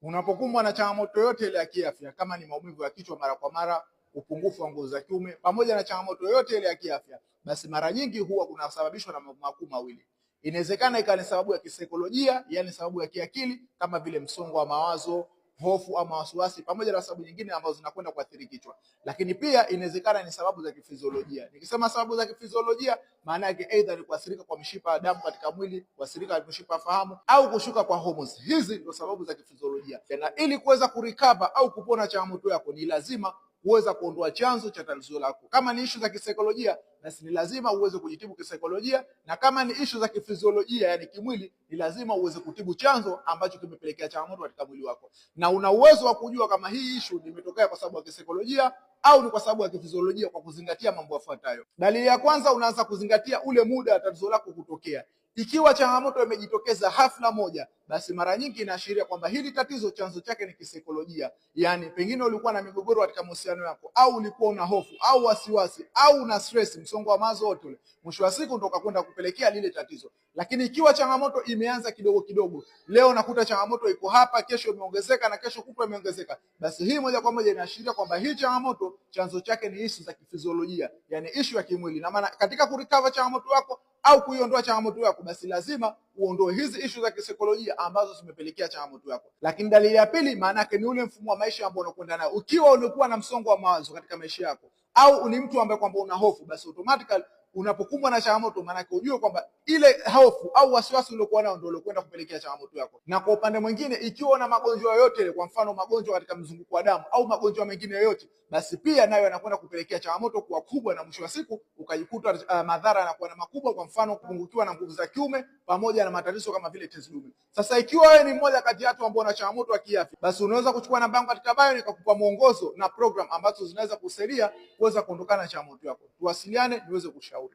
Unapokumbwa na changamoto yote ile ya kiafya, kama ni maumivu ya kichwa mara kwa mara, upungufu wa nguvu za kiume, pamoja na changamoto yote ile ya kiafya, basi mara nyingi huwa kunasababishwa na mambo makuu mawili. Inawezekana ikawa ni sababu ya kisaikolojia, yani sababu ya kiakili, kama vile msongo wa mawazo, hofu ama wasiwasi, pamoja na sababu nyingine ambazo zinakwenda kuathiri kichwa. Lakini pia inawezekana ni sababu za kifiziolojia. Nikisema sababu za kifiziolojia, maana yake aidha ni kuathirika kwa mishipa ya damu katika mwili, kuathirika kwa mishipa ya fahamu, au kushuka kwa hormones. Hizi ndio sababu za kifiziolojia. Na ili kuweza kurecover au kupona changamoto yako, ni lazima uweza kuondoa chanzo cha tatizo lako. Kama ni issue za kisaikolojia, basi ni lazima uweze kujitibu kisaikolojia, na kama ni issue za kifiziolojia, yani kimwili, ni lazima uweze kutibu chanzo ambacho kimepelekea changamoto katika mwili wako. Na una uwezo wa kujua kama hii issue imetokea kwa sababu ya kisaikolojia au ni kwa sababu ya kifiziolojia kwa kuzingatia mambo yafuatayo. Dalili ya kwanza, unaanza kuzingatia ule muda wa tatizo lako kutokea. Ikiwa changamoto imejitokeza hafla moja, basi mara nyingi inaashiria kwamba hili tatizo chanzo chake ni kisaikolojia. Yani pengine ulikuwa na migogoro katika mahusiano yako, au ulikuwa una hofu au wasiwasi au una stress, msongo wa mawazo wote ule, mwisho wa siku ndio kwenda kupelekea lile tatizo. Lakini ikiwa changamoto imeanza kidogo kidogo, leo nakuta changamoto iko hapa, kesho imeongezeka na kesho kutwa imeongezeka, basi hii moja kwa moja inaashiria kwamba hii changamoto chanzo chake ni issue za kifiziolojia, yani issue ya kimwili. Na maana katika kurecover changamoto yako au kuiondoa changamoto yako, basi lazima uondoe hizi issue za kisaikolojia ambazo zimepelekea changamoto yako. Lakini dalili ya pili, maana yake ni ule mfumo wa maisha ambao unakwenda nao. Ukiwa ulikuwa na msongo wa mawazo katika maisha yako, au ni mtu ambaye kwamba una hofu, basi automatically unapokumbwa na changamoto, maana yake ujue kwamba ile hofu au wasiwasi uliokuwa nao ndio uliokwenda kupelekea changamoto yako. Na kwa upande mwingine, ikiwa una magonjwa yote, kwa mfano magonjwa katika mzunguko wa damu au magonjwa mengine yoyote, basi pia nayo yanakwenda kupelekea changamoto kuwa kubwa, na mwisho wa siku ukajikuta madhara yanakuwa na makubwa, kwa mfano kupungukiwa na nguvu za kiume pamoja na matatizo kama vile tezi dume. Sasa ikiwa wewe ni mmoja kati ya watu ambao wana changamoto ya kiafya, basi unaweza kuchukua namba yangu katika bio nikakupa mwongozo na program ambazo zinaweza kusaidia kuweza kuondokana na changamoto yako. Tuwasiliane niweze kushauri.